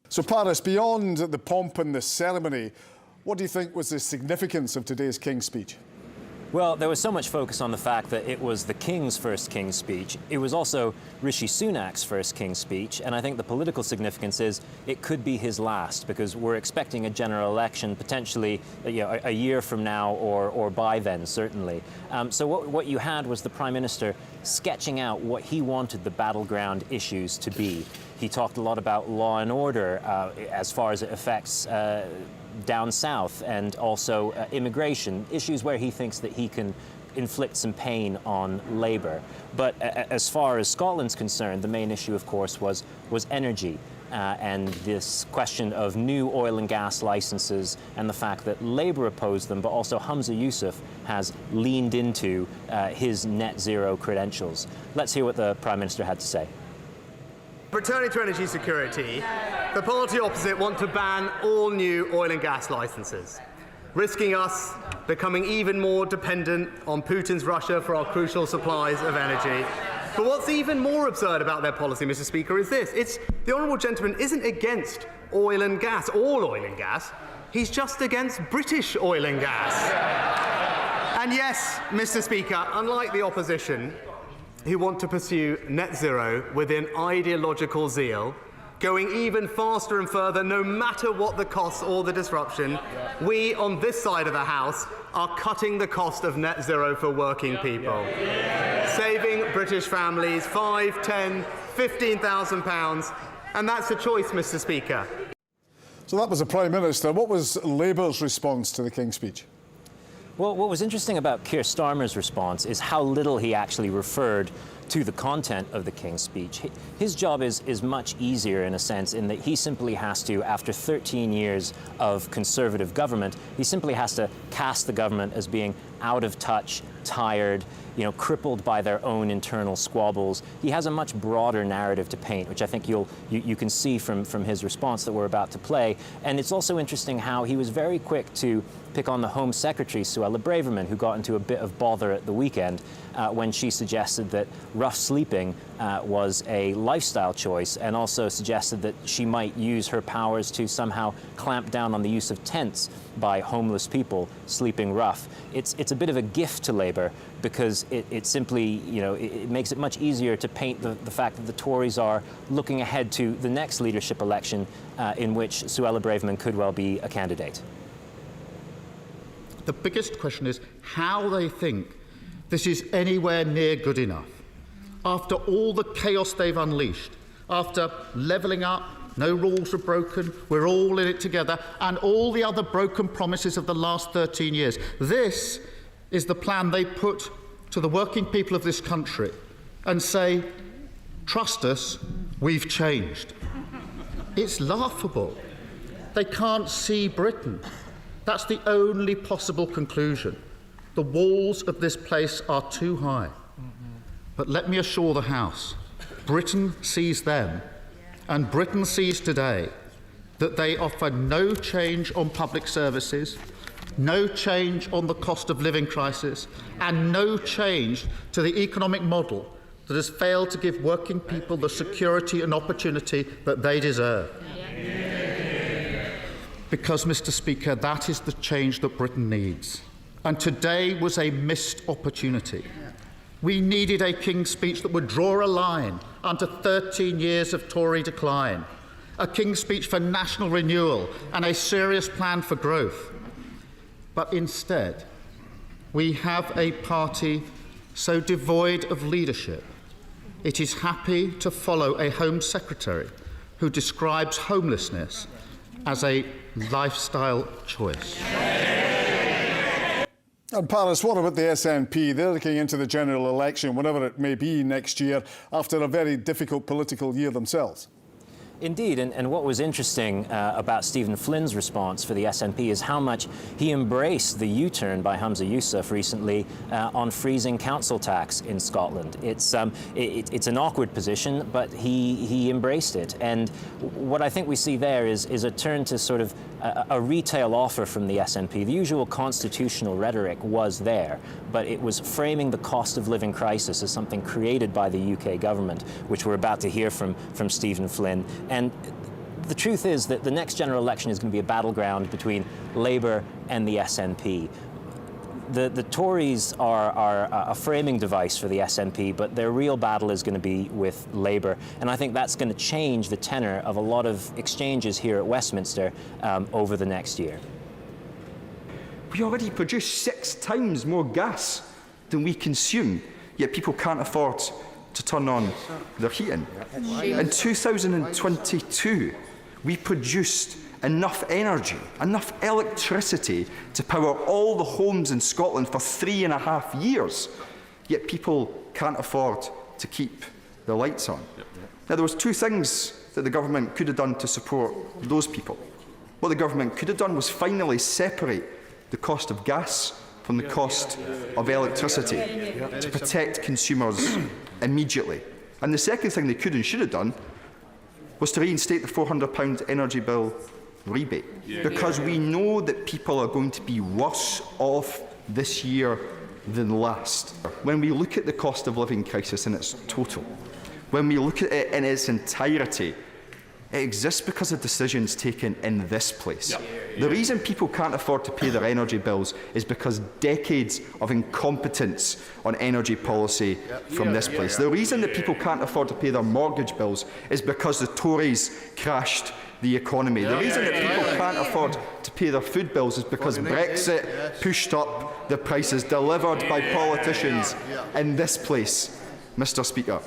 So, Paris, beyond the pomp and the ceremony, what do you think was the significance of today's King's speech? Well, there was so much focus on the fact that it was the King's first King's speech. It was also Rishi Sunak's first King's speech, and I think the political significance is it could be his last, because we're expecting a general election potentially a year from now or by then, certainly. So what you had was the Prime Minister sketching out what he wanted the battleground issues to be. He talked a lot about law and order as far as it affects down south, and also immigration, issues where he thinks that he can inflict some pain on Labour. But as far as Scotland's concerned, the main issue, of course, was energy. And this question of new oil and gas licences and the fact that Labour opposed them, but also Humza Yousaf has leaned into his net zero credentials. Let's hear what the Prime Minister had to say. Returning to energy security, the party opposite want to ban all new oil and gas licences, risking us becoming even more dependent on Putin's Russia for our crucial supplies of energy. But what's even more absurd about their policy, Mr. Speaker, is this. The honourable gentleman isn't against oil and gas, all oil and gas. He's just against British oil and gas. And yes, Mr. Speaker, unlike the opposition, who want to pursue net zero with an ideological zeal, going even faster and further no matter what the cost or the disruption, we on this side of the House are cutting the cost of net zero for working people, saving British families £5, £10, £15,000, and that's a choice, Mr. Speaker. So that was the Prime Minister. What was Labour's response to the King's speech? Well, what was interesting about Keir Starmer's response is how little he actually referred to the content of the King's speech. His job is much easier in a sense in that he simply has to, after 13 years of Conservative government, he simply has to cast the government as being out of touch, tired, crippled by their own internal squabbles. He has a much broader narrative to paint, which I think you can see from his response that we're about to play. And it's also interesting how he was very quick to pick on the Home Secretary, Suella Braverman, who got into a bit of bother at the weekend when she suggested that rough sleeping was a lifestyle choice, and also suggested that she might use her powers to somehow clamp down on the use of tents by homeless people sleeping rough. It's a bit of a gift to Labour, because it simply, it makes it much easier to paint the fact that the Tories are looking ahead to the next leadership election in which Suella Braverman could well be a candidate. The biggest question is how they think this is anywhere near good enough. After all the chaos they've unleashed, after levelling up, no rules are broken, we're all in it together, and all the other broken promises of the last 13 years, this is the plan they put to the working people of this country and say, trust us, we've changed. It's laughable. They can't see Britain. That's the only possible conclusion. The walls of this place are too high. But let me assure the House, Britain sees them, and Britain sees today that they offer no change on public services, no change on the cost of living crisis, and no change to the economic model that has failed to give working people the security and opportunity that they deserve. Because, Mr. Speaker, that is the change that Britain needs. And today was a missed opportunity. We needed a King's speech that would draw a line under 13 years of Tory decline, a King's speech for national renewal and a serious plan for growth. But instead, we have a party so devoid of leadership, it is happy to follow a Home Secretary who describes homelessness as a lifestyle choice. And Paris, what about the SNP? They're looking into the general election, whenever it may be next year, after a very difficult political year themselves. Indeed, and what was interesting about Stephen Flynn's response for the SNP is how much he embraced the U-turn by Humza Yousaf recently on freezing council tax in Scotland. It's an awkward position, but he embraced it. And what I think we see there is a turn to sort of a retail offer from the SNP. The usual constitutional rhetoric was there, but it was framing the cost of living crisis as something created by the UK government, which we're about to hear from Stephen Flynn. And the truth is that the next general election is going to be a battleground between Labour and the SNP. The Tories are a framing device for the SNP, but their real battle is going to be with Labour. And I think that's going to change the tenor of a lot of exchanges here at Westminster over the next year. We already produce 6 times more gas than we consume, yet people can't afford to turn on their heating. In 2022, we produced enough energy, enough electricity to power all the homes in Scotland for 3.5 years, yet people can't afford to keep the lights on. Now, there was 2 things that the government could have done to support those people. What the government could have done was finally separate the cost of gas from the cost of electricity to protect consumers immediately. And the second thing they could and should have done was to reinstate the £400 energy bill rebate, because we know that people are going to be worse off this year than last. When we look at the cost of living crisis in its total, when we look at it in its entirety, it exists because of decisions taken in this place. The reason people can't afford to pay their energy bills is because decades of incompetence on energy policy from this place. The reason that people can't afford to pay their mortgage bills is because the Tories crashed the economy. The reason that people can't afford to pay their food bills is because Brexit pushed up the prices delivered by politicians in this place, Mr. Speaker.